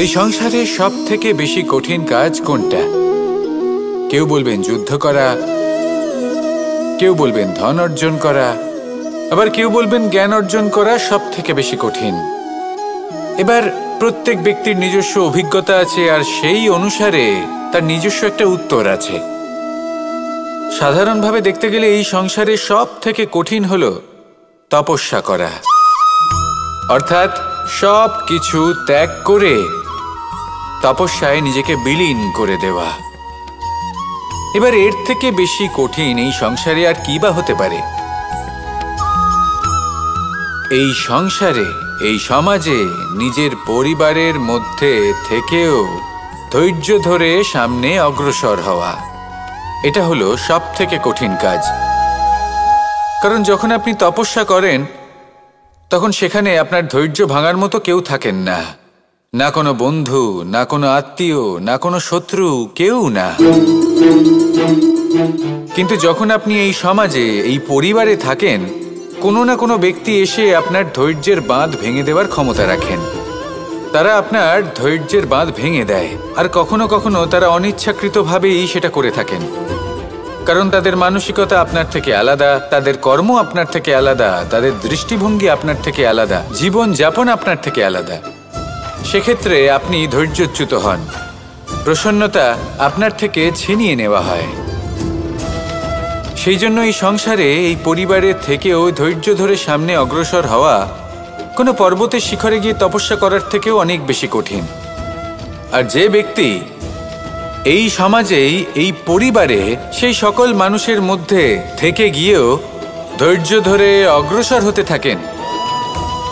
এই সংসারে সব থেকে বেশি কঠিন কাজ কোনটা? কেউ বলবেন যুদ্ধ করা, কেউ বলবেন ধন অর্জন করা, আবার কেউ বলবেন জ্ঞান অর্জন করা সব থেকে বেশি কঠিন। এবার প্রত্যেক ব্যক্তির নিজস্ব অভিজ্ঞতা আছে, আর সেই অনুসারে তার নিজস্ব একটা উত্তর আছে। সাধারণভাবে দেখতে গেলে এই সংসারে সব থেকে কঠিন হলো তপস্যা করা, অর্থাৎ সব কিছু ত্যাগ করে তপস্যায় নিজেকে বিলীন করে দেওয়া। এবার এর থেকে বেশি কঠিন এই সংসারে আর কি বা হতে পারে? এই সংসারে, এই সমাজে, নিজের পরিবারের মধ্যে থেকেও ধৈর্য ধরে সামনে অগ্রসর হওয়া, এটা হলো সব থেকে কঠিন কাজ। কারণ যখন আপনি তপস্যা করেন তখন সেখানে আপনার ধৈর্য ভাঙার মতো কেউ থাকেন না, না কোনো বন্ধু, না কোনো আত্মীয়, না কোনো শত্রু, কেউ না। কিন্তু যখন আপনি এই সমাজে, এই পরিবারে থাকেন, কোনো না কোনো ব্যক্তি এসে আপনার ধৈর্যের বাঁধ ভেঙে দেওয়ার ক্ষমতা রাখেন। তারা আপনার ধৈর্যের বাঁধ ভেঙে দেয়, আর কখনো কখনো তারা অনিচ্ছাকৃতভাবেই সেটা করে থাকেন। কারণ তাদের মানসিকতা আপনার থেকে আলাদা, তাদের কর্ম আপনার থেকে আলাদা, তাদের দৃষ্টিভঙ্গি আপনার থেকে আলাদা, জীবন যাপন আপনার থেকে আলাদা। সেক্ষেত্রে আপনি ধৈর্যচ্যুত হন, প্রসন্নতা আপনার থেকে ছিনিয়ে নেওয়া হয়। সেই জন্য এই সংসারে, এই পরিবারের থেকেও ধৈর্য ধরে সামনে অগ্রসর হওয়া কোনো পর্বতের শিখরে গিয়ে তপস্যা করার থেকেও অনেক বেশি কঠিন। আর যে ব্যক্তি এই সমাজেই, এই পরিবারে, সেই সকল মানুষের মধ্যে থেকে গিয়েও ধৈর্য ধরে অগ্রসর হতে থাকেন,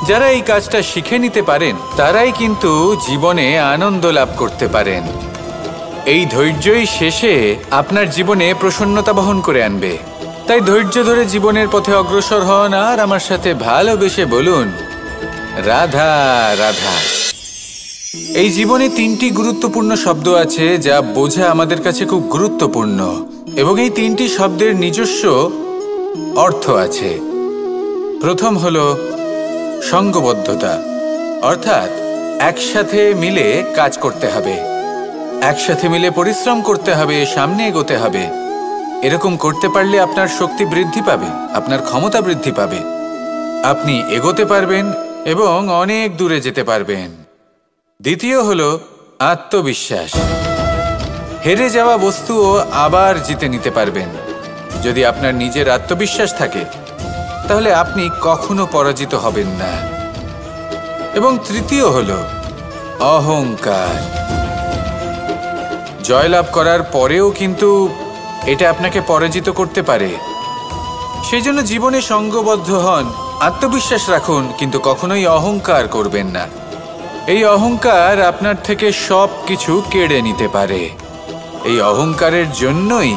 যারা এই কাজটা শিখে নিতে পারেন, তারাই কিন্তু জীবনে আনন্দ লাভ করতে পারেন। এই ধৈর্যই শেষে আপনার জীবনে প্রসন্নতা বহন করে আনবে। তাই ধৈর্য ধরে জীবনের পথে অগ্রসর হন, আর আমার সাথে ভালোবেসে বলুন, রাধা রাধা। এই জীবনে তিনটি গুরুত্বপূর্ণ শব্দ আছে যা বোঝা আমাদের কাছে খুব গুরুত্বপূর্ণ, এবং এই তিনটি শব্দের নিজস্ব অর্থ আছে। প্রথম হলো সঙ্গবদ্ধতা, অর্থাৎ একসাথে মিলে কাজ করতে হবে, একসাথে মিলে পরিশ্রম করতে হবে, সামনে এগোতে হবে। এরকম করতে পারলে আপনার শক্তি বৃদ্ধি পাবে, আপনার ক্ষমতা বৃদ্ধি পাবে, আপনি এগোতে পারবেন এবং অনেক দূরে যেতে পারবেন। দ্বিতীয় হলো আত্মবিশ্বাস। হেরে যাওয়া বস্তুও আবার জিতে নিতে পারবেন। যদি আপনার নিজের আত্মবিশ্বাস থাকে তাহলে আপনি কখনো পরাজিত হবেন না। এবং তৃতীয় হলো অহংকার। জয়লাভ করার পরেও কিন্তু এটা আপনাকে পরাজিত করতে পারে। সেই জন্য জীবনে সঙ্গবদ্ধ হন, আত্মবিশ্বাস রাখুন, কিন্তু কখনোই অহংকার করবেন না। এই অহংকার আপনার থেকে সব কিছু কেড়ে নিতে পারে। এই অহংকারের জন্যই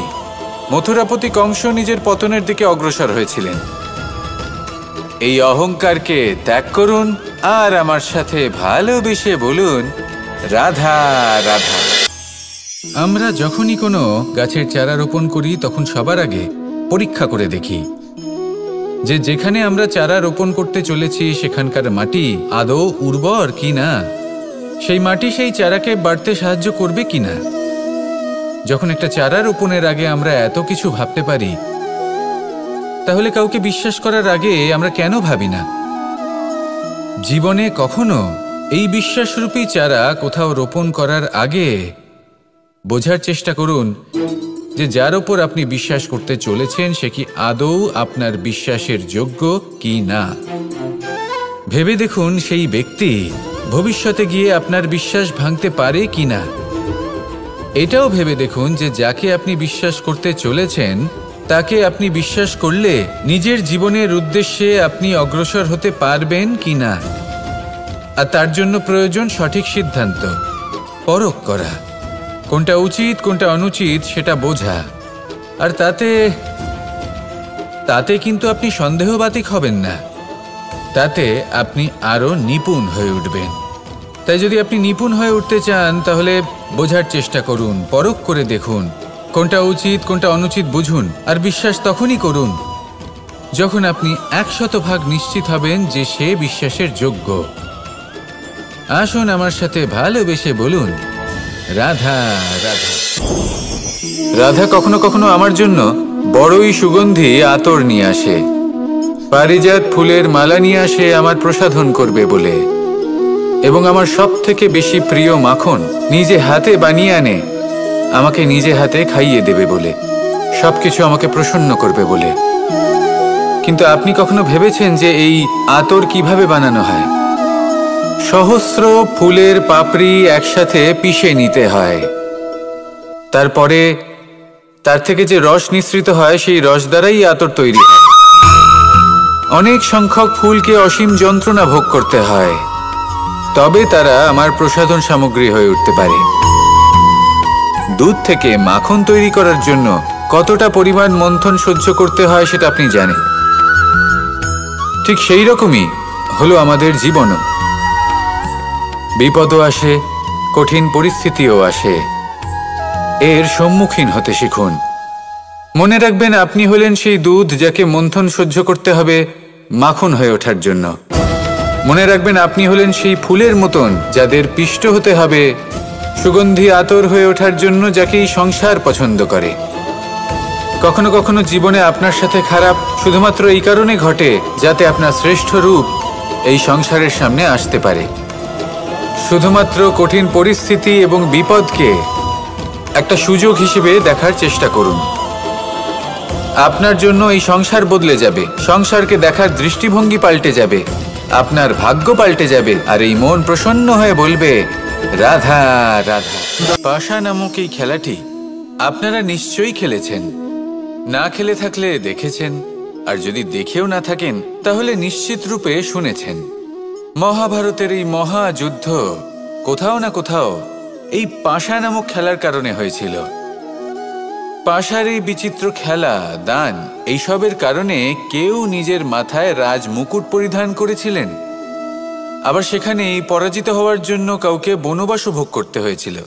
মথুরাপতি কংস নিজের পতনের দিকে অগ্রসর হয়েছিলেন। এই অহংকারকে ত্যাগ করুন, আর আমার সাথে ভালোবেসে বলুন, রাধা রাধা। আমরা যখনই কোনো গাছের চারা রোপণ করি তখন সবার আগে পরীক্ষা করে দেখি যে যেখানে আমরা চারা রোপণ করতে চলেছি সেখানকার মাটি আদৌ উর্বর কি না, সেই মাটি সেই চারাকে বাড়তে সাহায্য করবে কিনা। যখন একটা চারা রোপণের আগে আমরা এত কিছু ভাবতে পারি, তাহলে কাউকে বিশ্বাস করার আগে আমরা কেন ভাবি না? জীবনে কখনো এই বিশ্বাসরূপী চারা কোথাও রোপণ করার আগে বোঝার চেষ্টা করুন যে যার ওপর আপনি বিশ্বাস করতে চলেছেন সে কি আদৌ আপনার বিশ্বাসের যোগ্য কি না। ভেবে দেখুন সেই ব্যক্তি ভবিষ্যতে গিয়ে আপনার বিশ্বাস ভাঙতে পারে কি না। এটাও ভেবে দেখুন যে যাকে আপনি বিশ্বাস করতে চলেছেন তাকে আপনি বিশ্বাস করলে নিজের জীবনের উদ্দেশ্যে আপনি অগ্রসর হতে পারবেন কি না। আর তার জন্য প্রয়োজন সঠিক সিদ্ধান্ত, পরখ করা, কোনটা উচিত কোনটা অনুচিত সেটা বোঝা। আর তাতে কিন্তু আপনি সন্দেহবাতিক হবেন না, তাতে আপনি আরো নিপুণ হয়ে উঠবেন। তাই যদি আপনি নিপুণ হয়ে উঠতে চান তাহলে বোঝার চেষ্টা করুন, পরখ করে দেখুন, কোনটা উচিত কোনটা অনুচিত বুঝুন। আর বিশ্বাস তখনই করুন যখন আপনি 100% নিশ্চিত হবেন যে সে বিশ্বাসের যোগ্য। আসুন আমার সাথে ভালোবেসে বলুন, রাধা রাধা। রাধা কখনো কখনো আমার জন্য বড়ই সুগন্ধি আতর নিয়ে আসে, পারিজাত ফুলের মালা নিয়ে আসে আমার প্রসাধন করবে বলে, এবং আমার সব থেকে বেশি প্রিয় মাখন নিজে হাতে বানিয়ে আনে আমাকে নিজে হাতে খাইয়ে দেবে বলে, সবকিছু আমাকে প্রসন্ন করবে বলে। কিন্তু আপনি কখনো ভেবেছেন যে এই আতর কিভাবে বানানো হয়? সহস্র ফুলের পাপড়ি একসাথে পিষে নিতে হয়, তারপরে তার থেকে যে রস নিঃসৃত হয় সেই রস দ্বারাই আতর তৈরি হয়। অনেক সংখ্যক ফুলকে অসীম যন্ত্রণা ভোগ করতে হয়, তবে তারা আমার প্রসাধন সামগ্রী হয়ে উঠতে পারে। দুধ থেকে মাখন তৈরি করার জন্য কতটা পরিমাণ মন্থন সহ্য করতে হয় সেটা আপনি জানেন। ঠিক সেই রকমই হলো আমাদের জীবনও। বিপদও আসে, কঠিন পরিস্থিতিও আসে, এর সম্মুখীন হতে শিখুন। মনে রাখবেন, আপনি হলেন সেই দুধ যাকে মন্থন সহ্য করতে হবে মাখন হয়ে ওঠার জন্য। মনে রাখবেন, আপনি হলেন সেই ফুলের মতন যাদের পিষ্ট হতে হবে সুগন্ধি আতর হয়ে ওঠার জন্য, যাকেই সংসার পছন্দ করে। কখনো কখনো জীবনে আপনার সাথে খারাপ শুধুমাত্র এই কারণে ঘটে যাতে আপনার শ্রেষ্ঠ রূপ এই সংসারের সামনে আসতে পারে। শুধুমাত্র কঠিন পরিস্থিতি এবং বিপদকে একটা সুযোগ হিসেবে দেখার চেষ্টা করুন। আপনার জন্য এই সংসার বদলে যাবে, সংসারকে দেখার দৃষ্টিভঙ্গি পাল্টে যাবে, আপনার ভাগ্য পাল্টে যাবে, আর এই মন প্রসন্ন হয়ে বলবে, রাধা রাধা। পাশা নামক এই খেলাটি আপনারা নিশ্চয়ই খেলেছেন, না খেলে থাকলে দেখেছেন, আর যদি দেখেও না থাকেন তাহলে নিশ্চিত রূপে শুনেছেন। মহাভারতের এই মহাযুদ্ধ কোথাও না কোথাও এই পাশা নামক খেলার কারণে হয়েছিল। পাশার এই বিচিত্র খেলা, দান, এইসবের কারণে কেউ নিজের মাথায় রাজ মুকুট পরিধান করেছিলেন, আবার সেখানে পরাজিত হওয়ার জন্য কাউকে বনবাসও ভোগ করতে হয়েছিল।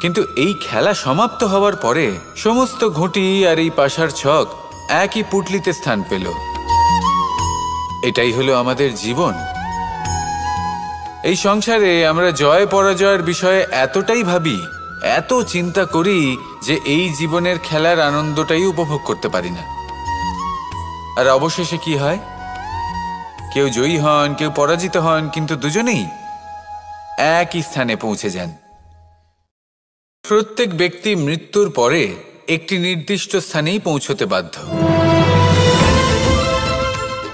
কিন্তু এই খেলা সমাপ্ত হওয়ার পরে সমস্ত ঘুঁটি আর এই পাশার ছক একই পুটলিতে স্থান পেল। এটাই হলো আমাদের জীবন। এই সংসারে আমরা জয় পরাজয়ের বিষয়ে এতটাই ভাবি, এত চিন্তা করি যে এই জীবনের খেলার আনন্দটাই উপভোগ করতে পারি না। আর অবশেষে কি হয়? কেউ জয়ী হন, কেউ পরাজিত হন, কিন্তু দুজনেই একই স্থানে পৌঁছে যান। প্রত্যেক ব্যক্তি মৃত্যুর পরে একটি নির্দিষ্ট স্থানেই পৌঁছতে বাধ্য,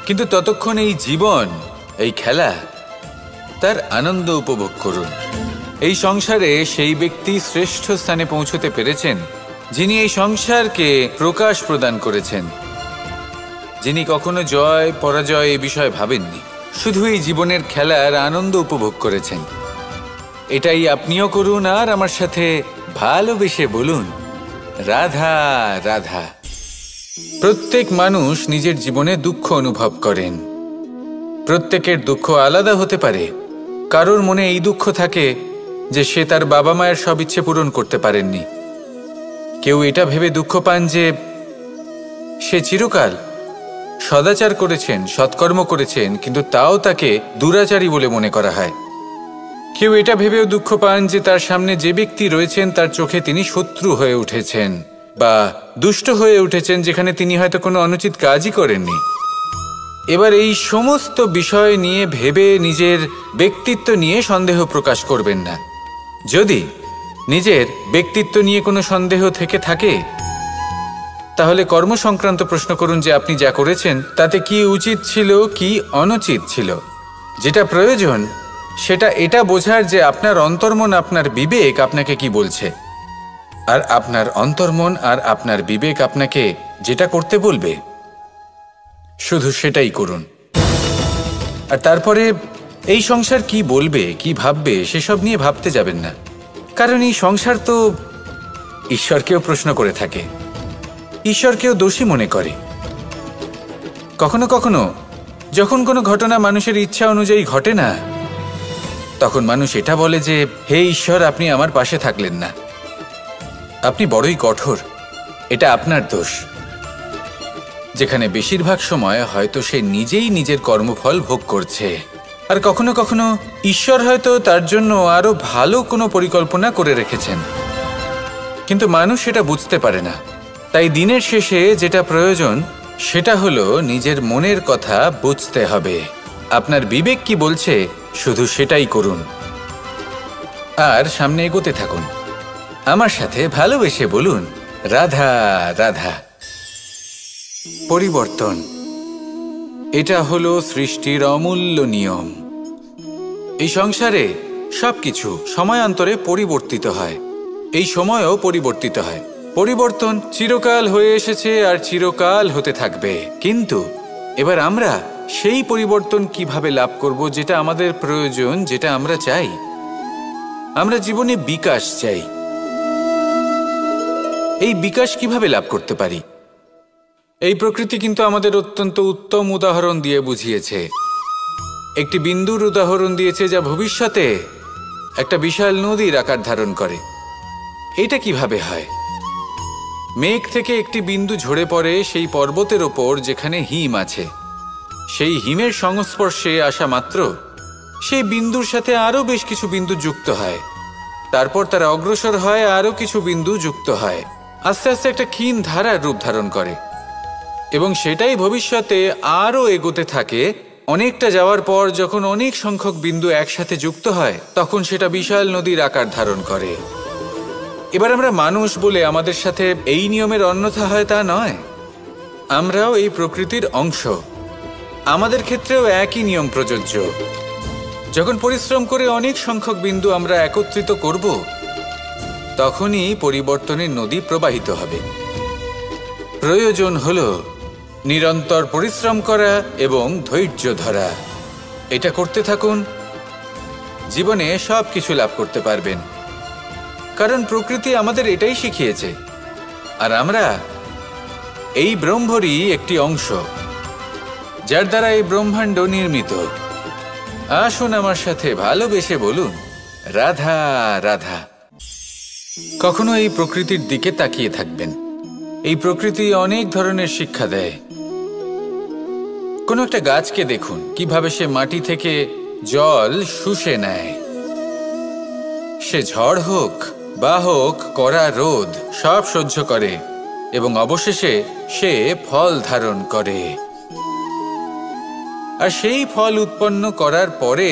কিন্তু ততক্ষণ এই জীবন, এই খেলা, তার আনন্দ উপভোগ করুন। এই সংসারে সেই ব্যক্তি শ্রেষ্ঠ স্থানে পৌঁছতে পেরেছেন যিনি এই সংসারকে প্রকাশ প্রদান করেছেন, যিনি কখনো জয় পরাজয় এ বিষয়ে ভাবেননি, শুধু এই জীবনের খেলার আনন্দ উপভোগ করেছেন। এটাই আপনিও করুন, আর আমার সাথে ভালোবেসে বলুন, রাধা রাধা। প্রত্যেক মানুষ নিজের জীবনে দুঃখ অনুভব করেন। প্রত্যেকের দুঃখ আলাদা হতে পারে। কারোর মনে এই দুঃখ থাকে যে সে তার বাবা মায়ের সব ইচ্ছে পূরণ করতে পারেননি। কেউ এটা ভেবে দুঃখ পান যে সে চিরকাল সদাচার করেছেন, সৎকর্ম করেছেন, কিন্তু তাও তাকে দুরাচারী বলে মনে করা হয়। কেউ এটা ভেবেও দুঃখ পান যে তার সামনে যে ব্যক্তি রয়েছেন তার চোখে তিনি শত্রু হয়ে উঠেছেন বা দুষ্ট হয়ে উঠেছেন, যেখানে তিনি হয়তো কোনো অনুচিত কাজই করেননি। এবার এই সমস্ত বিষয় নিয়ে ভেবে নিজের ব্যক্তিত্ব নিয়ে সন্দেহ প্রকাশ করবেন না। যদি নিজের ব্যক্তিত্ব নিয়ে কোনো সন্দেহ থেকে থাকে তাহলে কর্ম সংক্রান্ত প্রশ্ন করুন যে আপনি যা করেছেন তাতে কি উচিত ছিল, কি অনুচিত ছিল। যেটা প্রয়োজন সেটা এটা বোঝার যে আপনার অন্তর্মন, আপনার বিবেক আপনাকে কি বলছে, আর আপনার অন্তর্মন আর আপনার বিবেক আপনাকে যেটা করতে বলবে শুধু সেটাই করুন। আর তারপরে এই সংসার কি বলবে, কি ভাববে সেসব নিয়ে ভাবতে যাবেন না, কারণ এই সংসার তো ঈশ্বরকেও প্রশ্ন করে থাকে, ঈশ্বরকেও দোষী মনে করে। কখনো কখনো যখন কোনো ঘটনা মানুষের ইচ্ছা অনুযায়ী ঘটে না, তখন মানুষ এটা বলে যে হে ঈশ্বর, আপনি আমার পাশে থাকলেন না, আপনি বড়ই কঠোর, এটা আপনার দোষ। যেখানে বেশিরভাগ সময় হয়তো সে নিজেই নিজের কর্মফল ভোগ করছে, আর কখনো কখনো ঈশ্বর হয়তো তার জন্য আরো ভালো কোনো পরিকল্পনা করে রেখেছেন, কিন্তু মানুষ সেটা বুঝতে পারে না। তাই দিনের শেষে যেটা প্রয়োজন সেটা হলো নিজের মনের কথা বুঝতে হবে। আপনার বিবেক কি বলছে শুধু সেটাই করুন আর সামনে এগোতে থাকুন। আমার সাথে ভালোবেসে বলুন, রাধা রাধা। পরিবর্তন, এটা হলো সৃষ্টির অমূল্য নিয়ম। এই সংসারে সবকিছু সময়ান্তরে পরিবর্তিত হয়, এই সময়ও পরিবর্তিত হয়। পরিবর্তন চিরকাল হয়ে এসেছে আর চিরকাল হতে থাকবে, কিন্তু এবার আমরা সেই পরিবর্তন কিভাবে লাভ করব যেটা আমাদের প্রয়োজন, যেটা আমরা চাই। আমরা জীবনে বিকাশ চাই। এই বিকাশ কিভাবে লাভ করতে পারি? এই প্রকৃতি কিন্তু আমাদের অত্যন্ত উত্তম উদাহরণ দিয়ে বুঝিয়েছে। একটি বিন্দুর উদাহরণ দিয়েছে যা ভবিষ্যতে একটা বিশাল নদীর আকার ধারণ করে। এটা কিভাবে হয়? মেঘ থেকে একটি বিন্দু ঝরে পড়ে সেই পর্বতের ওপর যেখানে হিম আছে। সেই হিমের সংস্পর্শে আসা মাত্র সেই বিন্দুর সাথে আরও বেশ কিছু বিন্দু যুক্ত হয়। তারপর তারা অগ্রসর হয়, আরও কিছু বিন্দু যুক্ত হয়, আস্তে আস্তে একটা ক্ষীণ ধারার রূপ ধারণ করে এবং সেটাই ভবিষ্যতে আরও এগোতে থাকে। অনেকটা যাওয়ার পর যখন অনেক সংখ্যক বিন্দু একসাথে যুক্ত হয় তখন সেটা বিশাল নদীর আকার ধারণ করে। এবার আমরা মানুষ বলে আমাদের সাথে এই নিয়মের অন্যথা হয় তা নয়। আমরাও এই প্রকৃতির অংশ, আমাদের ক্ষেত্রেও একই নিয়ম প্রযোজ্য। যখন পরিশ্রম করে অনেক সংখ্যক বিন্দু আমরা একত্রিত করব তখনই পরিবর্তনের নদী প্রবাহিত হবে। প্রয়োজন হলো নিরন্তর পরিশ্রম করা এবং ধৈর্য ধরা। এটা করতে থাকুন, জীবনে সব কিছু লাভ করতে পারবেন, কারণ প্রকৃতি আমাদের এটাই শিখিয়েছে। আর আমরা এই ব্রহ্মরই একটি অংশ, যার দ্বারা এই ব্রহ্মাণ্ড নির্মিত। আসুন আমার সাথে ভালোবেসে বলুন, রাধা রাধা। কখনো এই প্রকৃতির দিকে তাকিয়ে থাকবেন। এই প্রকৃতি অনেক ধরনের শিক্ষা দেয়। কোনো একটা গাছকে দেখুন কিভাবে সে মাটি থেকে জল শুষে নেয়। সে ঝড় হোক বা হোক কড়া রোদ সব সহ্য করে এবং অবশেষে সে ফল ধারণ করে। আর সেই ফল উৎপন্ন করার পরে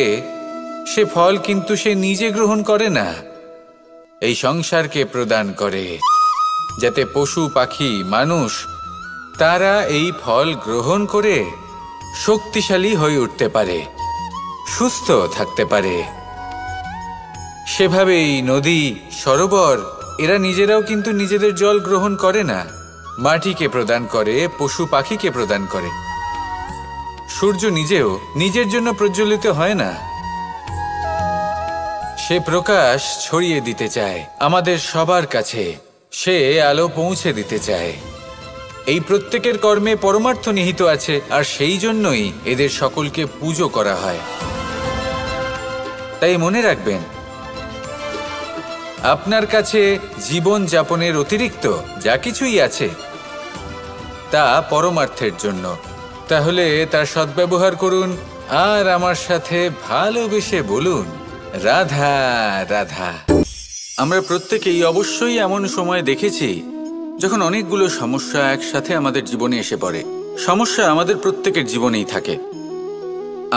সে ফল কিন্তু সে নিজে গ্রহণ করে না, এই সংসারকে প্রদান করে, যাতে পশু পাখি মানুষ তারা এই ফল গ্রহণ করে শক্তিশালী হয়ে উঠতে পারে, সুস্থ থাকতে পারে। সেভাবেই নদী, সরোবর এরা নিজেরাও কিন্তু নিজেদের জল গ্রহণ করে না, মাটিকে প্রদান করে, পশু পাখিকে প্রদান করে। সূর্য নিজেও নিজের জন্য প্রজ্বলিত হয় না, সে প্রকাশ ছড়িয়ে দিতে চায় আমাদের সবার কাছে, সে আলো পৌঁছে দিতে চায়। এই প্রত্যেকের কর্মে পরমার্থ নিহিত আছে, আর সেই জন্যই এদের সকলকে পুজো করা হয়। তাই মনে রাখবেন, আপনার কাছে জীবন যাপনের অতিরিক্ত যা কিছুই আছে তা পরমার্থের জন্য। তাহলে তার সদ্ব্যবহার করুন আর আমার সাথে ভালোবেসে বলুন, রাধা রাধা। আমরা প্রত্যেকেই অবশ্যই এমন সময় দেখেছি যখন অনেকগুলো সমস্যা একসাথে আমাদের জীবনে এসে পড়ে। সমস্যা আমাদের প্রত্যেকের জীবনেই থাকে।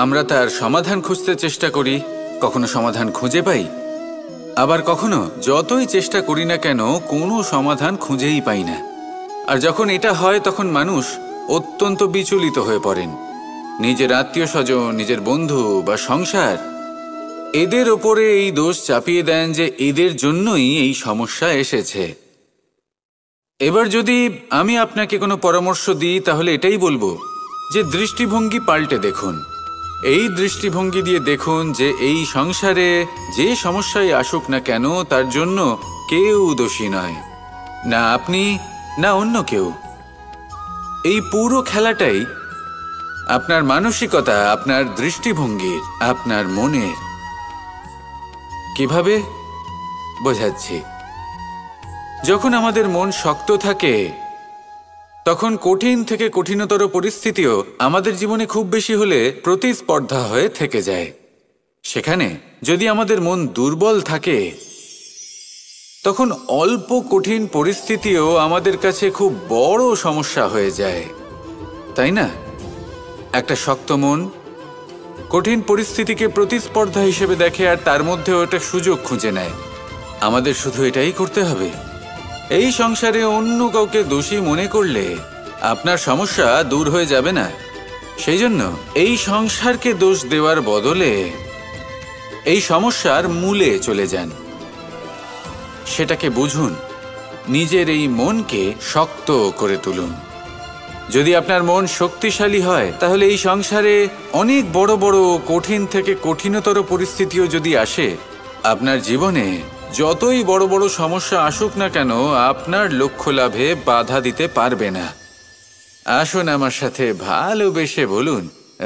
আমরা তার সমাধান খুঁজতে চেষ্টা করি, কখনো সমাধান খুঁজে পাই, আবার কখনো যতই চেষ্টা করি না কেন কোনো সমাধান খুঁজেই পাই না। আর যখন এটা হয় তখন মানুষ অত্যন্ত বিচলিত হয়ে পড়েন। নিজের আত্মীয় স্বজন, নিজের বন্ধু বা সংসার এদের ওপরে এই দোষ চাপিয়ে দেন যে এদের জন্যই এই সমস্যা এসেছে। এবার যদি আমি আপনাকে কোনো পরামর্শ দিই তাহলে এটাই বলবো যে দৃষ্টিভঙ্গি পাল্টে দেখুন। এই দৃষ্টিভঙ্গি দিয়ে দেখুন যে এই সংসারে যে সমস্যায় আসুক না কেন তার জন্য কেউ দোষী নয়, না আপনি না অন্য কেউ। এই পুরো খেলাটাই আপনার মানসিকতা, আপনার দৃষ্টিভঙ্গির, আপনার মনের। কিভাবে বোঝাচ্ছি? যখন আমাদের মন শক্ত থাকে তখন কঠিন থেকে কঠিনতর পরিস্থিতিও আমাদের জীবনে খুব বেশি হলে প্রতিস্পর্ধা হয়ে থেকে যায়। সেখানে যদি আমাদের মন দুর্বল থাকে, তখন অল্প কঠিন পরিস্থিতিও আমাদের কাছে খুব বড় সমস্যা হয়ে যায়, তাই না? একটা শক্ত মন কঠিন পরিস্থিতিকে প্রতিস্পর্ধা হিসেবে দেখে আর তার মধ্যেও একটা সুযোগ খুঁজে নেয়। আমাদের শুধু এটাই করতে হবে। এই সংসারে অন্য কাউকে দোষী মনে করলে আপনার সমস্যা দূর হয়ে যাবে না। সেই জন্য এই সংসারকে দোষ দেওয়ার বদলে এই সমস্যার মূলে চলে যান, সেটাকে বুঝুন, নিজের এই মনকে শক্ত করে তুলুন। যদি আপনার মন শক্তিশালী হয়, তাহলে এই সংসারে অনেক বড় বড় কঠিন থেকে কঠিনতর পরিস্থিতিও যদি আসে, আপনার জীবনে যতই বড় বড় সমস্যা আসুক না কেন, আপনার লক্ষ্য লাভে বাধা দিতে পারবে না। আসুন আমার সাথে ভালোবেসে বলুন,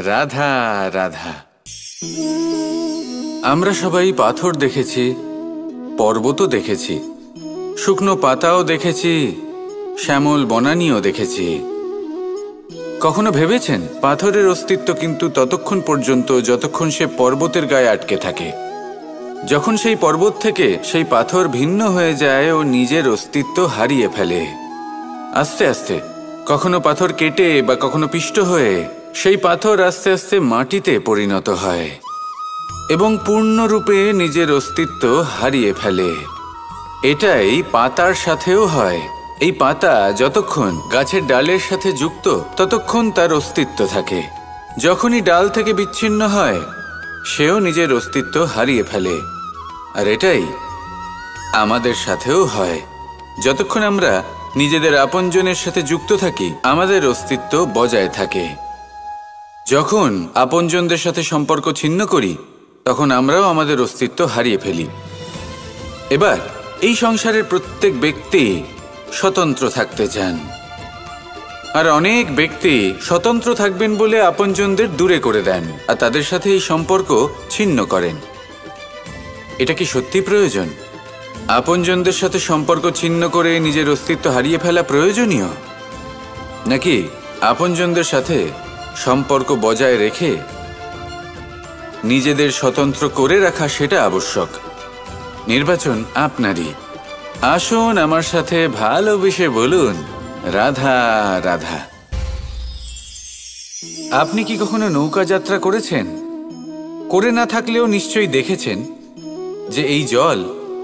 রাধা রাধা। আমরা সবাই পাথর দেখেছি, পর্বতও দেখেছি, শুকনো পাতাও দেখেছি, শ্যামল বনানীও দেখেছি। কখনো ভেবেছেন পাথরের অস্তিত্ব কিন্তু ততক্ষণ পর্যন্ত যতক্ষণ সে পর্বতের গায়ে আটকে থাকে। যখন সেই পর্বত থেকে সেই পাথর ভিন্ন হয়ে যায় ও নিজের অস্তিত্ব হারিয়ে ফেলে। আস্তে আস্তে কখনো পাথর কেটে বা কখনো পিষ্ট হয়ে সেই পাথর আস্তে আস্তে মাটিতে পরিণত হয় এবং পূর্ণরূপে নিজের অস্তিত্ব হারিয়ে ফেলে। এটাই পাতার সাথেও হয়। এই পাতা যতক্ষণ গাছের ডালের সাথে যুক্ত ততক্ষণ তার অস্তিত্ব থাকে। যখনই ডাল থেকে বিচ্ছিন্ন হয়, সেও নিজের অস্তিত্ব হারিয়ে ফেলে। আর এটাই আমাদের সাথেও হয়। যতক্ষণ আমরা নিজেদের আপনজনের সাথে যুক্ত থাকি, আমাদের অস্তিত্ব বজায় থাকে। যখন আপনজনদের সাথে সম্পর্ক ছিন্ন করি, তখন আমরাও আমাদের অস্তিত্ব হারিয়ে ফেলি। এবার এই সংসারের প্রত্যেক ব্যক্তি স্বতন্ত্র থাকতে চান, আর অনেক ব্যক্তি স্বতন্ত্র থাকবেন বলে আপনজনদের দূরে করে দেন আর তাদের সাথে এই সম্পর্ক ছিন্ন করেন। এটা কি সত্যি প্রয়োজন? আপনজনদের সাথে সম্পর্ক ছিন্ন করে নিজের অস্তিত্ব হারিয়ে ফেলা প্রয়োজনীয়, নাকি আপনজনদের সাথে সম্পর্ক বজায় রেখে নিজেদের স্বতন্ত্র করে রাখা সেটা আবশ্যক? নির্বাচন আপনারই। আসুন আমার সাথে ভালোবেসে বলুন, রাধা রাধা। আপনি কি কখনো নৌকা যাত্রা করেছেন? করে না থাকলেও নিশ্চয়ই দেখেছেন যে এই জল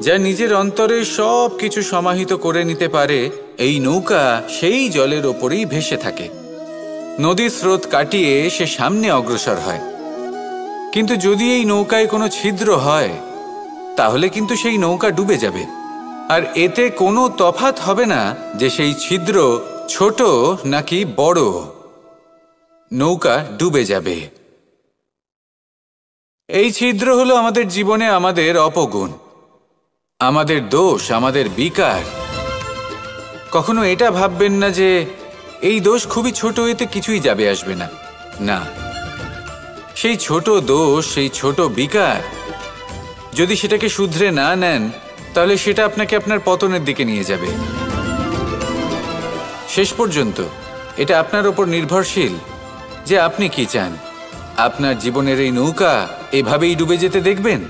যা নিজের অন্তরে সব কিছু সমাহিত করে নিতে পারে, এই নৌকা সেই জলের ওপরেই ভেসে থাকে। নদীর স্রোত কাটিয়ে সে সামনে অগ্রসর হয়। কিন্তু যদি এই নৌকায় কোনো ছিদ্র হয়, তাহলে কিন্তু সেই নৌকা ডুবে যাবে। আর এতে কোনো তফাৎ হবে না যে সেই ছিদ্র ছোট নাকি বড়, নৌকা ডুবে যাবে। এই ছিদ্র হলো আমাদের জীবনে আমাদের অপগুণ, আমাদের দোষ, আমাদের বিকার। কখনো এটা ভাববেন না যে এই দোষ খুবই ছোট, এতে কিছুই যাবে আসবে না। না, সেই ছোট দোষ, সেই ছোট বিকার যদি সেটাকে শুধরে না নেন, তাহলে সেটা আপনাকে আপনার পতনের দিকে নিয়ে যাবে। শেষ পর্যন্ত এটা আপনার ওপর নির্ভরশীল যে আপনি কি চান। আপনার জীবনের এই নৌকা এভাবেই ডুবে যেতে দেখবেন,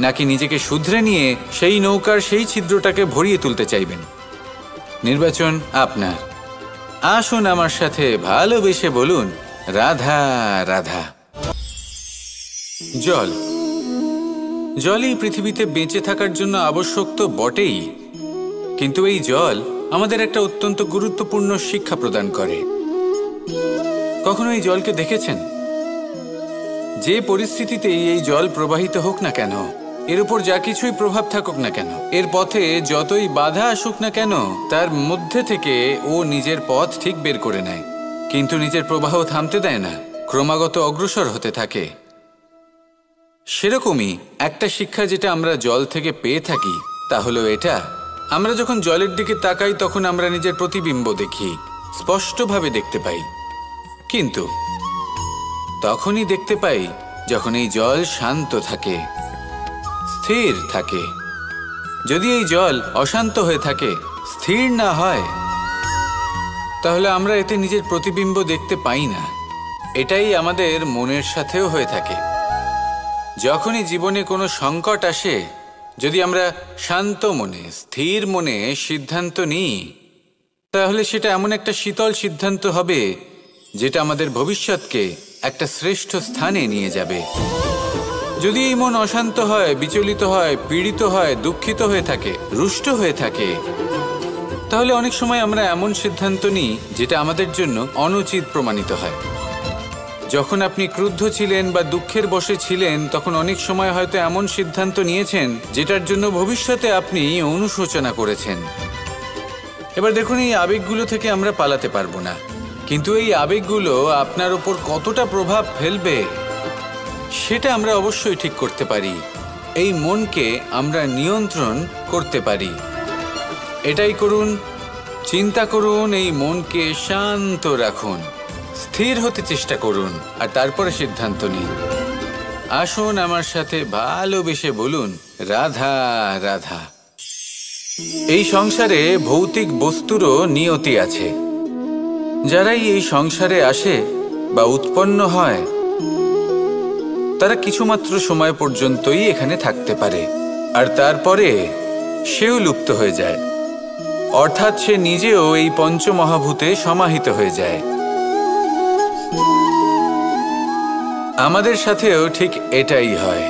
নাকি নিজেকে শুধরে নিয়ে সেই নৌকার সেই ছিদ্রটাকে ভরিয়ে তুলতে চাইবেন? নির্বাচন আপনার। আসুন আমার সাথে ভালোবেসে বলুন, রাধা রাধা। জল, জলই পৃথিবীতে বেঁচে থাকার জন্য আবশ্যক তো বটেই, কিন্তু এই জল আমাদের একটা অত্যন্ত গুরুত্বপূর্ণ শিক্ষা প্রদান করে। কখনো এই জলকে দেখেছেন? যে পরিস্থিতিতেই এই জল প্রবাহিত হোক না কেন, এর উপর যা কিছুই প্রভাব থাকুক না কেন, এর পথে যতই বাধা আসুক না কেন, তার মধ্যে থেকে ও নিজের পথ ঠিক বের করে নেয়, কিন্তু নিজের প্রবাহ থামতে দেয় না, ক্রমাগত অগ্রসর হতে থাকে। সেরকমই একটা শিক্ষা যেটা আমরা জল থেকে পেয়ে থাকি, তা হলো এটা: আমরা যখন জলের দিকে তাকাই, তখন আমরা নিজের প্রতিবিম্ব দেখি, স্পষ্টভাবে দেখতে পাই। কিন্তু তখনই দেখতে পাই যখন এই জল শান্ত থাকে, স্থির থাকে। যদি এই জল অশান্ত হয়ে থাকে, স্থির না হয়, তাহলে আমরা এতে নিজের প্রতিবিম্ব দেখতে পাই না। এটাই আমাদের মনের সাথেও হয়ে থাকে। যখনই জীবনে কোনো সংকট আসে, যদি আমরা শান্ত মনে, স্থির মনে সিদ্ধান্ত নিই, তাহলে সেটা এমন একটা শীতল সিদ্ধান্ত হবে যেটা আমাদের ভবিষ্যৎকে একটা শ্রেষ্ঠ স্থানে নিয়ে যাবে। যদি এই মন অশান্ত হয়, বিচলিত হয়, পীড়িত হয়, দুঃখিত হয়ে থাকে, রুষ্ট হয়ে থাকে, তাহলে অনেক সময় আমরা এমন সিদ্ধান্ত নিই যেটা আমাদের জন্য অনুচিত প্রমাণিত হয়। যখন আপনি ক্রুদ্ধ ছিলেন বা দুঃখের বশে ছিলেন, তখন অনেক সময় হয়তো এমন সিদ্ধান্ত নিয়েছেন যেটার জন্য ভবিষ্যতে আপনি অনুশোচনা করেছেন। এবার দেখুন, এই আবেগগুলো থেকে আমরা পালাতে পারবো না, কিন্তু এই আবেগগুলো আপনার উপর কতটা প্রভাব ফেলবে সেটা আমরা অবশ্যই ঠিক করতে পারি। এই মনকে আমরা নিয়ন্ত্রণ করতে পারি। এটাই করুন, চিন্তা করুন, এই মনকে শান্ত রাখুন, স্থির হতে চেষ্টা করুন, আর তারপরে সিদ্ধান্ত নিন। আসুন আমার সাথে ভালোবেসে বলুন, রাধা রাধা। এই সংসারে ভৌতিক বস্তুরও নিয়তি আছে। যারাই এই সংসারে আসে বা উৎপন্ন হয়, তারা কিছুমাত্র সময় পর্যন্তই এখানে থাকতে পারে, আর তারপরে সেও লুপ্ত হয়ে যায়, অর্থাৎ সে নিজেও এই পঞ্চমহাভূতে সমাহিত হয়ে যায়। আমাদের সাথেও ঠিক এটাই হয়।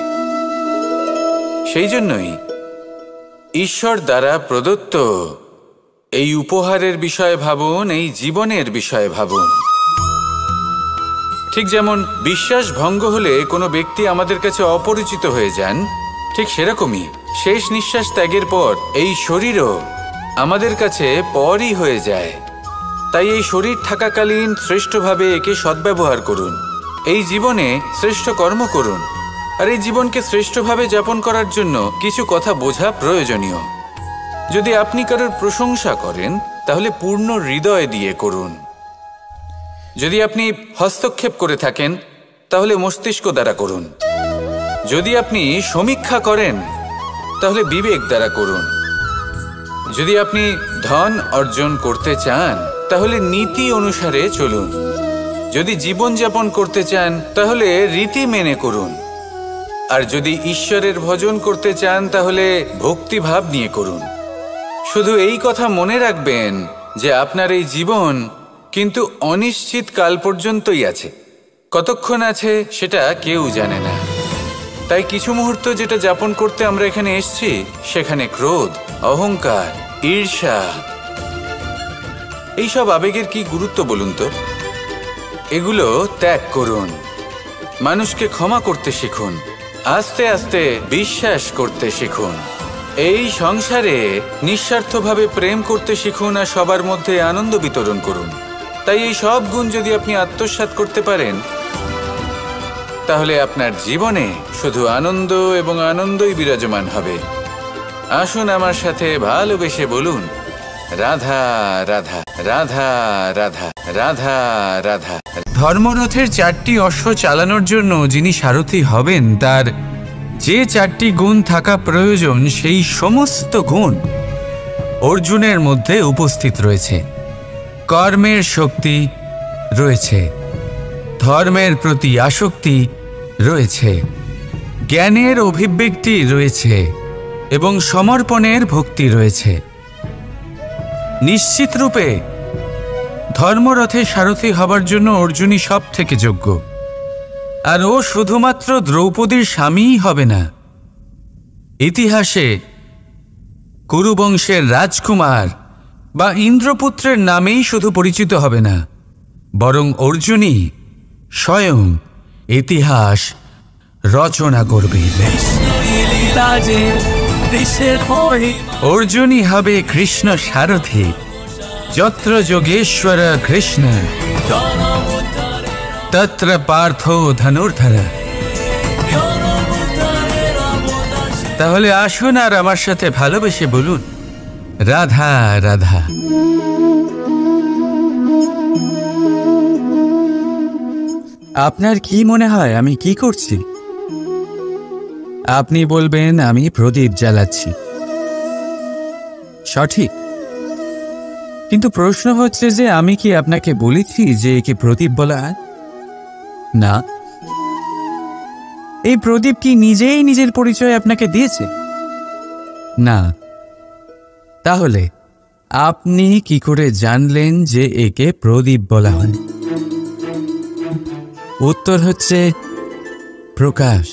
সেই জন্যই ঈশ্বর দ্বারা প্রদত্ত এই উপহারের বিষয়ে ভাবুন, এই জীবনের বিষয়ে ভাবুন। ঠিক যেমন বিশ্বাস ভঙ্গ হলে কোনো ব্যক্তি আমাদের কাছে অপরিচিত হয়ে যান, ঠিক সেরকমই শেষ নিঃশ্বাস ত্যাগের পর এই শরীরও আমাদের কাছে পরই হয়ে যায়। তাই এই শরীর থাকাকালীন শ্রেষ্ঠভাবে একে সদ্ব্যবহার করুন, এই জীবনে শ্রেষ্ঠ কর্ম করুন। আর এই জীবনকে শ্রেষ্ঠভাবে যাপন করার জন্য কিছু কথা বোঝা প্রয়োজনীয়। যদি আপনি কারোর প্রশংসা করেন, তাহলে পূর্ণ হৃদয় দিয়ে করুন। যদি আপনি হস্তক্ষেপ করে থাকেন, তাহলে মস্তিষ্ক দ্বারা করুন। যদি আপনি সমীক্ষা করেন, তাহলে বিবেক দ্বারা করুন। যদি আপনি ধন অর্জন করতে চান, তাহলে নীতি অনুসারে চলুন। যদি জীবনযাপন করতে চান, তাহলে রীতি মেনে করুন। আর যদি ঈশ্বরের ভজন করতে চান, তাহলে ভক্তিভাব নিয়ে করুন। শুধু এই কথা মনে রাখবেন যে আপনার এই জীবন কিন্তু অনিশ্চিত কাল পর্যন্তই আছে। কতক্ষণ আছে সেটা কেউ জানে না। তাই কিছু মুহূর্ত যেটা যাপন করতে আমরা এখানে এসেছি, সেখানে ক্রোধ, অহংকার, ঈর্ষা, এইসব আবেগের কি গুরুত্ব বলুন তো? এগুলো ত্যাগ করুন। মানুষকে ক্ষমা করতে শিখুন, আস্তে আস্তে বিশ্বাস করতে শিখুন। এই সংসারে নিঃস্বার্থভাবে প্রেম করতে শিখুন, আর সবার মধ্যে আনন্দ বিতরণ করুন। তাই এই সব গুণ যদি আপনি আত্মসাৎ করতে পারেন, তাহলে আপনার জীবনে শুধু আনন্দ এবং আনন্দই বিরাজমান হবে। আসুন আমার সাথে ভালোবেসে বলুন, রাধা রাধা রাধা রাধা রাধা রাধা। ধর্মরথের 4টি অশ্ব চালানোর জন্য যিনি সারথি হবেন, তার যে 4টি গুণ থাকা প্রয়োজন, সেই সমস্ত গুণ অর্জুনের মধ্যে উপস্থিত রয়েছে। কর্মের শক্তি রয়েছে, ধর্মের প্রতি আসক্তি রয়েছে, জ্ঞানের অভিব্যক্তি রয়েছে এবং সমর্পণের ভক্তি রয়েছে। নিশ্চিত রূপে ধর্মরথে সারথি হবার জন্য অর্জুনই সব থেকে যোগ্য। আর ও শুধুমাত্র দ্রৌপদীর স্বামীই হবে না, ইতিহাসে কুরুবংশের রাজকুমার বা ইন্দ্রপুত্রের নামেই শুধু পরিচিত হবে না, বরং অর্জুনই স্বয়ং ইতিহাস রচনা করবে। অর্জুনই হবে কৃষ্ণ সারথি, যত্র যোগেশ্বর কৃষ্ণ তত্র পার্থ ধনুর্ধর। তাহলে আসুন আর আমার সাথে ভালোবেসে বলুন, রাধা রাধা। আপনার কি মনে হয় আমি কি করছি? আপনি বলবেন আমি প্রদীপ জ্বালাচ্ছি। সঠিক, কিন্তু প্রশ্ন হচ্ছে যে আমি কি আপনাকে বলেছি যে একে প্রদীপ বলা হয়? না। এই প্রদীপ কি নিজেই নিজের পরিচয় আপনাকে দিয়েছে? না। তাহলে আপনি কি করে জানলেন যে একে প্রদীপ বলা হয়? উত্তর হচ্ছে প্রকাশ।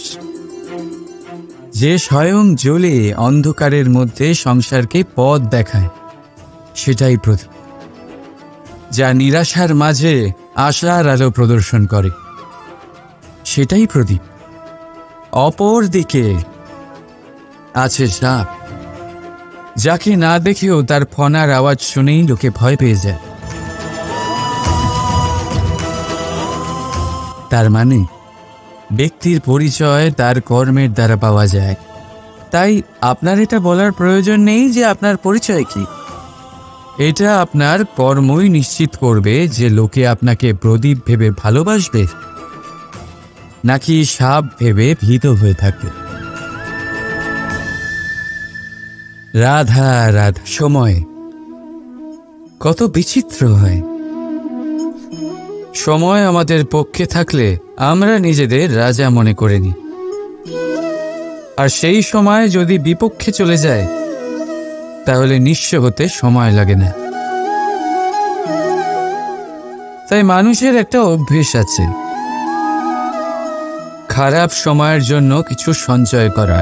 যে স্বয়ং জ্বলে অন্ধকারের মধ্যে সংসারকে পথ দেখায়, সেটাই প্রদীপ। যা নিরাশার মাঝে আশার আলো প্রদর্শন করে, সেটাই প্রদীপ। অপর দিকে আছে সাপ, যাকে না দেখেও তার ফনার আওয়াজ শুনেই লোকে ভয় পেয়ে যায়। তার মানে ব্যক্তির পরিচয় তার কর্মের দ্বারা পাওয়া যায়। তাই আপনার এটা বলার প্রয়োজন নেই যে আপনার পরিচয় কি। এটা আপনার কর্মই নিশ্চিত করবে যে লোকে আপনাকে প্রদীপ ভেবে ভালোবাসবে নাকি সাপ ভেবে ভীত হয়ে থাকবে। রাধা রাধা। সময় কত বিচিত্র হয়। সময় আমাদের পক্ষে থাকলে আমরা নিজেদের রাজা মনে করে নিই, আর সেই সময় যদি বিপক্ষে চলে যায় তাহলে নিঃস্ব হতে সময় লাগে না। তাই মানুষের একটা অভ্যেস আছে, খারাপ সময়ের জন্য কিছু সঞ্চয় করা।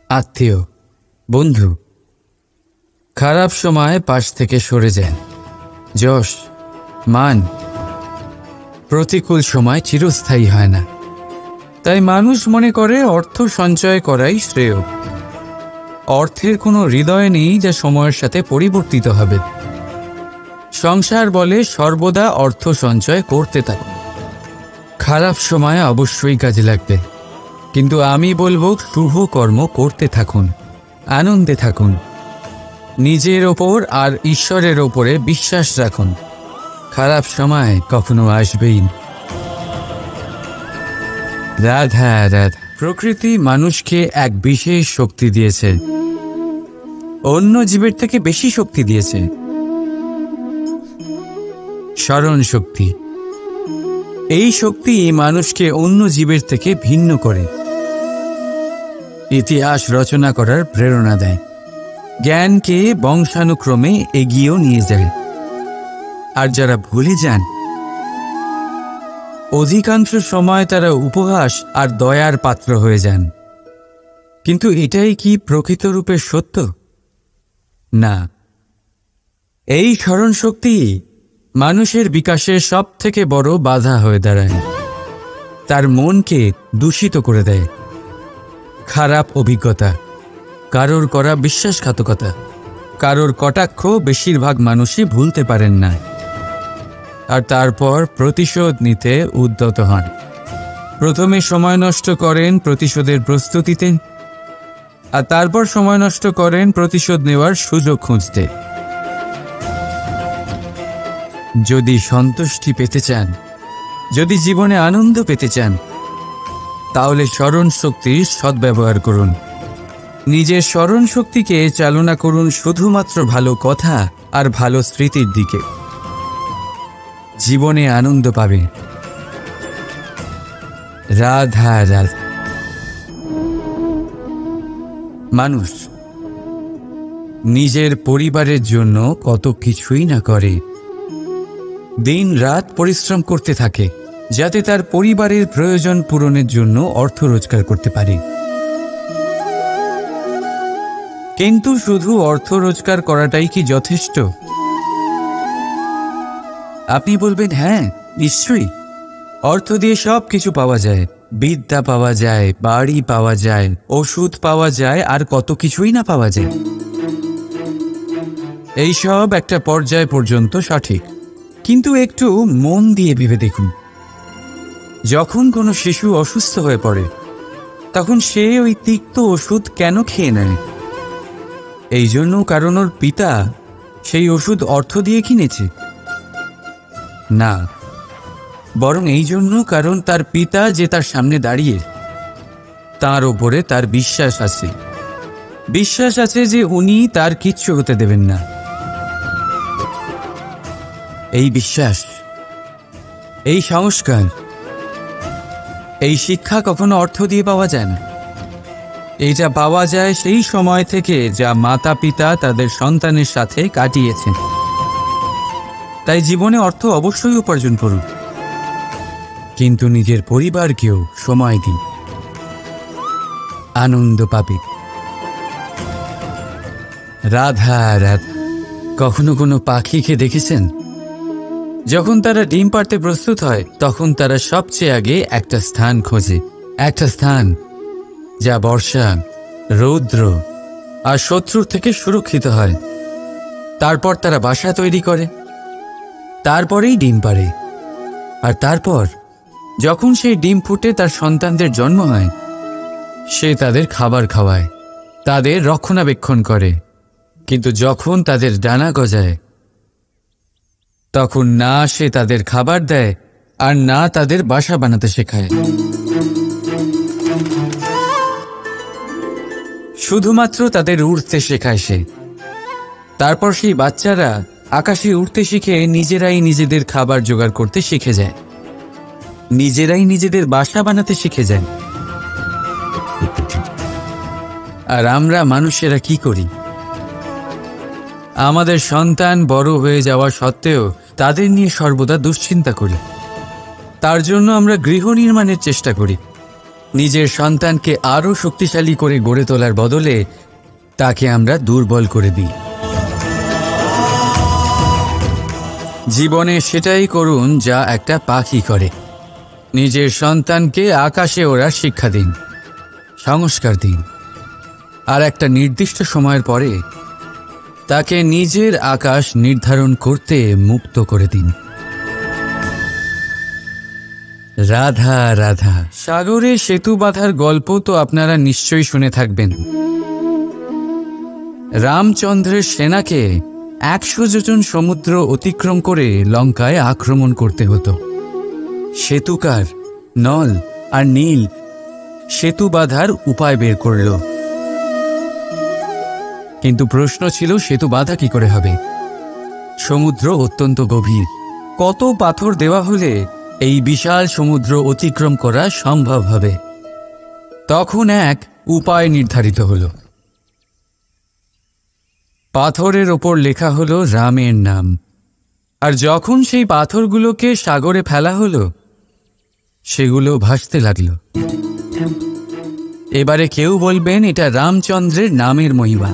আত্মীয়, বন্ধু খারাপ সময় পাশ থেকে সরে যায়। যশ, মান প্রতিকূল সময় চিরস্থায়ী হয় না। তাই মানুষ মনে করে অর্থ সঞ্চয় করাই শ্রেয়। অর্থের কোনো হৃদয় নেই যা সময়ের সাথে পরিবর্তিত হবে। সংসার বলে সর্বদা অর্থ সঞ্চয় করতে থাকুন। খারাপ সময় অবশ্যই কাজে লাগবে, কিন্তু আমি বলবো শুভ কর্ম করতে থাকুন, আনন্দে থাকুন, নিজের ওপর আর ঈশ্বরের ওপরে বিশ্বাস রাখুন। খারাপ সময় কখনো আসবেই না। রাধা রাধা। প্রকৃতি মানুষকে এক বিশেষ শক্তি দিয়েছে, অন্য জীবের থেকে বেশি শক্তি দিয়েছে। স্মরণ শক্তি। এই শক্তি মানুষকে অন্য জীবের থেকে ভিন্ন করে, ইতিহাস রচনা করার প্রেরণা দেয়, জ্ঞানকে বংশানুক্রমে এগিয়েও নিয়ে যায়। আর যারা ভুলে যান, অধিকাংশ সময় তারা উপহাস আর দয়ার পাত্র হয়ে যান। কিন্তু এটাই কি প্রকৃত রূপে সত্য? না। এই স্মরণ শক্তি মানুষের বিকাশের সব থেকে বড় বাধা হয়ে দাঁড়ায়। তার মনকে দূষিত করে দেয়। খারাপ অভিজ্ঞতা, কারোর করা বিশ্বাসঘাতকতা, কারোর কটাক্ষ বেশিরভাগ মানুষই ভুলতে পারেন না, আর তারপর প্রতিশোধ নিতে উদ্যত হন। প্রথমে সময় নষ্ট করেন প্রতিশোধের প্রস্তুতিতে, আর তারপর সময় নষ্ট করেন প্রতিশোধ নেওয়ার সুযোগ খুঁজতে। যদি সন্তুষ্টি পেতে চান, যদি জীবনে আনন্দ পেতে চান, তাহলে স্মরণ শক্তির সদ্ব্যবহার করুন। নিজের স্মরণ শক্তিকে চালনা করুন শুধুমাত্র ভালো কথা আর ভালো স্মৃতির দিকে। জীবনে আনন্দ পাবে। রাধা রাধা। মানুষ নিজের পরিবারের জন্য কত কিছুই না করে, দিন রাত পরিশ্রম করতে থাকে যাতে তার পরিবারের প্রয়োজন পূরণের জন্য অর্থ রোজগার করতে পারে। কিন্তু শুধু অর্থ রোজগার করাটাই কি যথেষ্ট? আপনি বলবেন, হ্যাঁ নিশ্চয়ই, অর্থ দিয়ে সব কিছু পাওয়া যায়, বিদ্যা পাওয়া যায়, বাড়ি পাওয়া যায়, ওষুধ পাওয়া যায়, আর কত কিছুই না পাওয়া যায়। এইসব একটা পর্যায় পর্যন্ত সঠিক, কিন্তু একটু মন দিয়ে ভেবে দেখুন, যখন কোনো শিশু অসুস্থ হয়ে পড়ে তখন সে ওই তিক্ত ওষুধ কেন খেয়ে নেয়? এই জন্য কারণ ওর পিতা সেই ওষুধ অর্থ দিয়ে কিনেছে? না, বরং এই জন্য কারণ তার পিতা যে তার সামনে দাঁড়িয়ে, তার ওপরে তার বিশ্বাস আছে। বিশ্বাস আছে যে উনি তার কিচ্ছু হতে দেবেন না। এই বিশ্বাস, এই সংস্কার, এই শিক্ষা কখনো অর্থ দিয়ে পাওয়া যায় না। এইটা পাওয়া যায় সেই সময় থেকে যা মাতা পিতা তাদের সন্তানের সাথে কাটিয়েছেন। তাই জীবনে অর্থ অবশ্যই উপার্জন করুন, কিন্তু নিজের পরিবারকেও সময় দিন, আনন্দ পাবে। রাধা রাধা। কখনো কোনো পাখিকে দেখেছেন? যখন তারা ডিম পাড়তে প্রস্তুত হয় তখন তারা সবচেয়ে আগে একটা স্থান খোঁজে, একটা স্থান যা বর্ষা, রৌদ্র আর শত্রুর থেকে সুরক্ষিত হয়। তারপর তারা বাসা তৈরি করে, তারপরেই ডিম পাড়ে। আর তারপর যখন সেই ডিম ফুটে তার সন্তানদের জন্ম হয়, সে তাদের খাবার খাওয়ায়, তাদের রক্ষণাবেক্ষণ করে। কিন্তু যখন তাদের ডানা গজায় তখন না সে তাদের খাবার দেয় আর না তাদের বাসা বানাতে শেখায়। শুধুমাত্র তাদের উড়তে শেখায় সে। তারপর সেই বাচ্চারা আকাশে উড়তে শিখে নিজেরাই নিজেদের খাবার জোগাড় করতে শিখে যায়, নিজেরাই নিজেদের বাসা বানাতে শিখে যায়। আর আমরা মানুষেরা কি করি? আমাদের সন্তান বড় হয়ে যাওয়া সত্ত্বেও তাদের নিয়ে সর্বদা দুশ্চিন্তা করি। তার জন্য আমরা গৃহ নির্মাণের চেষ্টা করি। নিজের সন্তানকে আরও শক্তিশালী করে গড়ে তোলার বদলে তাকে আমরা দুর্বল করে দিই। জীবনে সেটাই করুন যা একটা পাখি করে। নিজের সন্তানকে আকাশে ওড়ার শিক্ষা দিন, সংস্কার দিন, আর একটা নির্দিষ্ট সময়ের পরে তাকে নিজের আকাশ নির্ধারণ করতে মুক্ত করে দিন। রাধা রাধা। সাগরে সেতু বাঁধার গল্প তো আপনারা নিশ্চয়ই শুনে থাকবেন। রামচন্দ্রের সেনাকে 100 যোজন সমুদ্র অতিক্রম করে লঙ্কায় আক্রমণ করতে হতো। সেতুকার নল আর নীল সেতু বাঁধার উপায় বের করল, কিন্তু প্রশ্ন ছিল সেতু বাঁধা কি করে হবে? সমুদ্র অত্যন্ত গভীর। কত পাথর দেওয়া হলে এই বিশাল সমুদ্র অতিক্রম করা সম্ভব হবে? তখন এক উপায় নির্ধারিত হল। পাথরের ওপর লেখা হলো রামের নাম। আর যখন সেই পাথরগুলোকে সাগরে ফেলা হলো, সেগুলো ভাসতে লাগল। এবারে কেউ বলবেন এটা রামচন্দ্রের নামের মহিমা,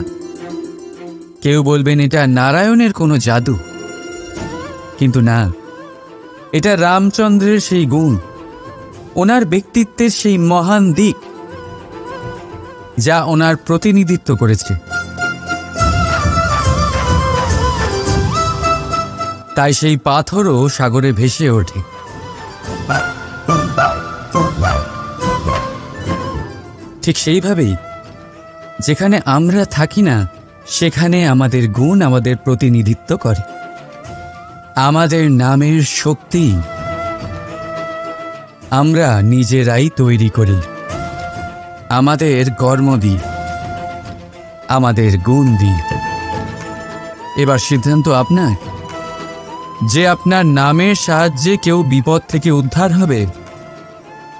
কেউ বলবেন এটা নারায়ণের কোনো জাদু। কিন্তু না, এটা রামচন্দ্রের সেই গুণ, ওনার ব্যক্তিত্বের সেই মহান দিক যা ওনার প্রতিনিধিত্ব করেছে। তাই সেই পাথরও সাগরে ভেসে ওঠে। ঠিক সেইভাবেই যেখানে আমরা থাকি না, সেখানে আমাদের গুণ আমাদের প্রতিনিধিত্ব করে। আমাদের নামের শক্তি আমরা নিজেরাই তৈরি করি। আমাদের কর্ম দিই, আমাদের গুণ দিই। এবার সিদ্ধান্ত আপনার যে আপনার নামের সাহায্যে কেউ বিপদ থেকে উদ্ধার হবে,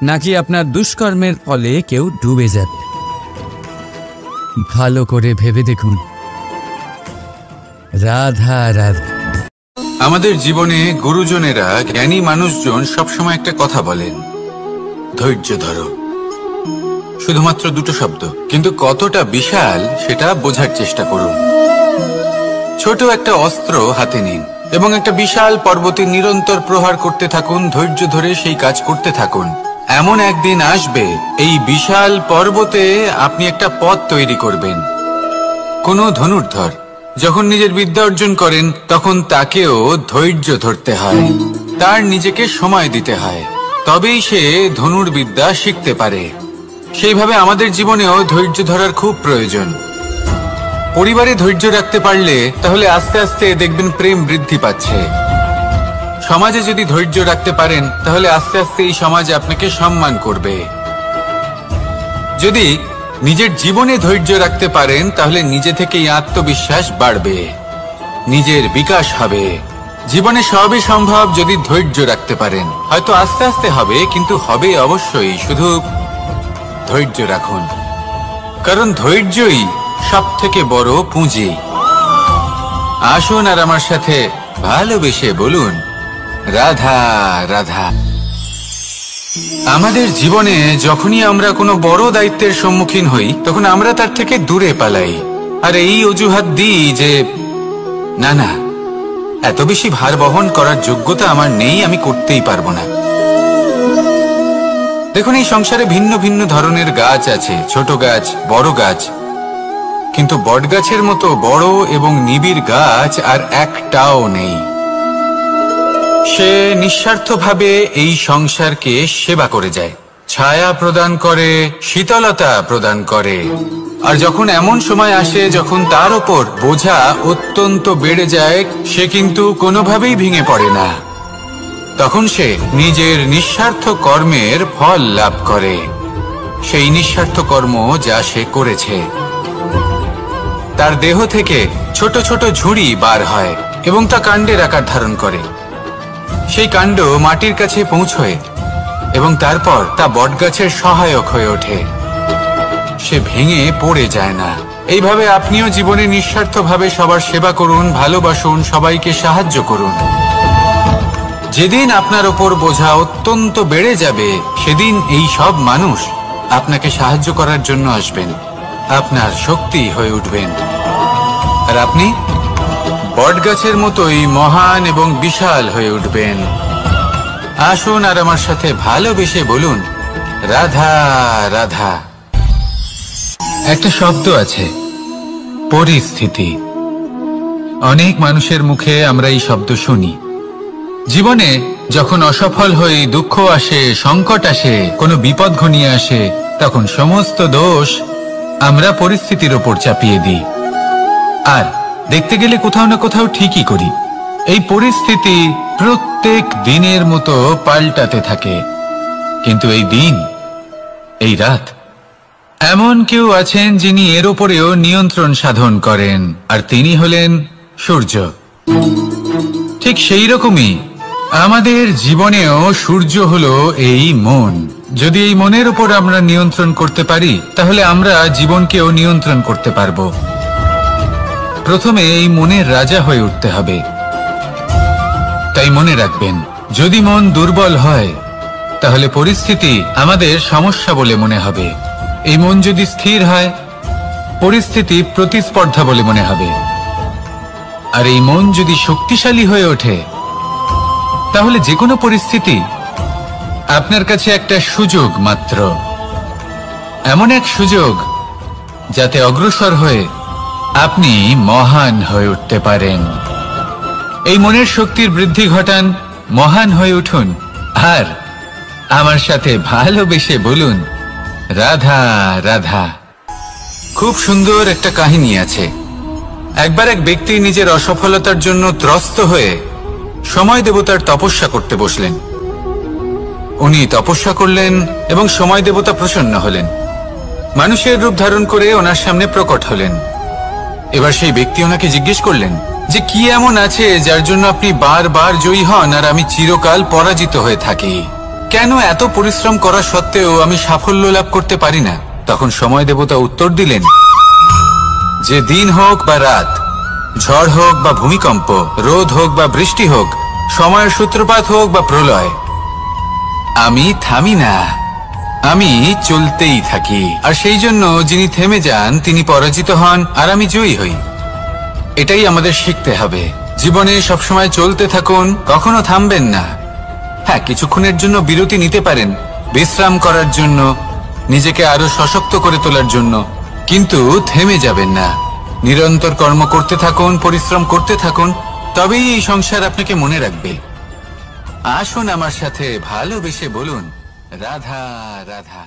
নাকি আপনার দুষ্কর্মের ফলে কেউ ডুবে যাবে। ভালো করে ভেবে দেখুন। রাধা রাধা। আমাদের জীবনে গুরুজনেরা, জ্ঞানী মানুষজন সবসময় একটা কথা বলেন, ধৈর্য ধরো। শুধুমাত্র দুটো শব্দ, কিন্তু কতটা বিশাল সেটা বোঝার চেষ্টা করুন। ছোট একটা অস্ত্র হাতে নিন এবং একটা বিশাল পর্বতে নিরন্তর প্রহার করতে থাকুন। ধৈর্য ধরে সেই কাজ করতে থাকুন। এমন একদিন আসবে এই বিশাল পর্বতে আপনি একটা পথ তৈরি করবেন। কোনো ধনুর্ধর যখন নিজের বিদ্যা অর্জন করেন তখন তাকেও ধৈর্য ধরতে হয়, তার নিজেকে সময় দিতে হয়, তবেই সে ধনুর্বিদ্যা শিখতে পারে। সেইভাবে আমাদের জীবনেও ধৈর্য ধরার খুব প্রয়োজন। পরিবারে ধৈর্য রাখতে পারলে তাহলে আস্তে আস্তে দেখবেন প্রেম বৃদ্ধি পাচ্ছে। সমাজে যদি ধৈর্য রাখতে পারেন তাহলে আস্তে আস্তে এই সমাজ আপনাকে সম্মান করবে। যদি নিজের জীবনে ধৈর্য রাখতে পারেন তাহলে নিজে থেকেই আত্মবিশ্বাস বাড়বে, নিজের বিকাশ হবে, জীবনে সবই সম্ভব যদি ধৈর্য রাখতে পারেন। হয়তো আস্তে আস্তে হবে, কিন্তু হবে অবশ্যই। শুধু ধৈর্য রাখুন, কারণ ধৈর্যই সব থেকে বড় পুঁজি। আসুন আর আমার সাথে ভালোবেসে বলুন, রাধা রাধা। আমাদের জীবনে যখনই আমরা কোনো বড় দায়িত্বের সম্মুখীন হই, তখন আমরা তার থেকে দূরে পালাই, আর এই অজুহাত দিই যে না না, এত বেশি ভার বহন করার যোগ্যতা আমার নেই, আমি করতেই পারবো না। দেখুন, এই সংসারে ভিন্ন ভিন্ন ধরনের গাছ আছে, ছোট গাছ, বড় গাছ, কিন্তু বটগাছের মতো বড় এবং নিবিড় গাছ আর একটাও নেই। সে নিঃস্বার্থভাবে এই সংসারকে সেবা করে যায়, ছায়া প্রদান করে, শীতলতা প্রদান করে। আর যখন এমন সময় আসে যখন তার ওপর বোঝা অত্যন্ত বেড়ে যায়, সে কিন্তু কোনোভাবেই ভেঙে পড়ে না। তখন সে নিজের নিঃস্বার্থ কর্মের ফল লাভ করে, সেই নিঃস্বার্থ কর্ম যা সে করেছে। তার দেহ থেকে ছোট ছোট ঝুড়ি বার হয় এবং তা কাণ্ডের আকার ধারণ করে। সেই কাণ্ড মাটির কাছে পৌঁছয় এবং তারপর তা বটগাছের সহায়ক হয়ে ওঠে। সে ভেঙে পড়ে যায় না। এইভাবে আপনিও জীবনে নিঃস্বার্থভাবে সবার সেবা করুন, ভালোবাসুন, সবাইকে সাহায্য করুন। যেদিন আপনার ওপর বোঝা অত্যন্ত বেড়ে যাবে, সেদিন এই সব মানুষ আপনাকে সাহায্য করার জন্য আসবেন, আপনার শক্তি হয়ে উঠবেন, আর আপনি বটগাছের মতোই মহান এবং বিশাল হয়ে উঠবেন। আসুন আর আমার সাথে ভালোবেসে বলুন, রাধা রাধা। একটা শব্দ আছে, পরিস্থিতি। অনেক মানুষের মুখে আমরা এই শব্দ শুনি। জীবনে যখন অসফল হই, দুঃখ আসে, সংকট আসে, কোনো বিপদ ঘনিয়ে আসে, তখন সমস্ত দোষ আমরা পরিস্থিতির ওপর চাপিয়ে দিই, আর দেখতে গেলে কোথাও না কোথাও ঠিকই করি। এই পরিস্থিতি প্রত্যেক দিনের মতো পাল্টাতে থাকে, কিন্তু এই দিন, এই রাত, এমন কেউ আছেন যিনি এর উপরেও নিয়ন্ত্রণ সাধন করেন, আর তিনি হলেন সূর্য। ঠিক সেই রকমই আমাদের জীবনেও সূর্য হলো এই মন। যদি এই মনের উপর আমরা নিয়ন্ত্রণ করতে পারি, তাহলে আমরা জীবনকেও নিয়ন্ত্রণ করতে পারবো। প্রথমে এই মনের রাজা হয়ে উঠতে হবে। তাই মনে রাখবেন, যদি মন দুর্বল হয়, তাহলে পরিস্থিতি আমাদের সমস্যা বলে মনে হবে। এই মন যদি স্থির হয়, পরিস্থিতি প্রতিস্পর্ধা বলে মনে হবে। আর এই মন যদি শক্তিশালী হয়ে ওঠে, তাহলে যে কোনো পরিস্থিতি আপনার কাছে একটা সুযোগ মাত্র, এমন এক সুযোগ যাতে অগ্রসর হয়ে আপনি মহান হয়ে উঠতে পারেন। এই মনের শক্তির বৃদ্ধি ঘটান, মহান হয়ে উঠুন, আর আমার সাথে ভালোবেসে বলুন, রাধা রাধা। খুব সুন্দর একটা কাহিনী আছে। একবার এক ব্যক্তি নিজের অসফলতার জন্য ত্রস্ত হয়ে সময় দেবতার তপস্যা করতে বসলেন। উনি তপস্যা করলেন এবং সময় দেবতা প্রসন্ন হলেন, মানুষের রূপ ধারণ করে ওনার সামনে প্রকট হলেন। এবার সেই ব্যক্তি ওনাকে জিজ্ঞেস করলেন যে কি এমন আছে যার জন্য আপনি বারবার জয়ী হন আর আমি চিরকাল পরাজিত হয়ে থাকি? কেন এত পরিশ্রম করা সত্ত্বেও আমি সাফল্য লাভ করতে পারি না? তখন সময় দেবতা উত্তর দিলেন যে দিন হোক বা রাত, ঝড় হোক বা ভূমিকম্প, রোদ হোক বা বৃষ্টি হোক, সময়ের সূত্রপাত হোক বা প্রলয়, আমি থামি না, আমি চলতেই থাকি। আর সেই জন্য যিনি থেমে যান তিনি পরাজিত হন আর আমি জয়ী হই। এটাই আমাদের শিখতে হবে। জীবনে সবসময় চলতে থাকুন, কখনো থামবেন না। হ্যাঁ, কিছুক্ষণের জন্য বিরতি নিতে পারেন, বিশ্রাম করার জন্য, নিজেকে আরো সশক্ত করে তোলার জন্য, কিন্তু থেমে যাবেন না। নিরন্তর কর্ম করতে থাকুন, পরিশ্রম করতে থাকুন, তবেই এই সংসার আপনাকে মনে রাখবে। আসুন আমার সাথে ভালোবেসে বলুন, রাধা রাধা।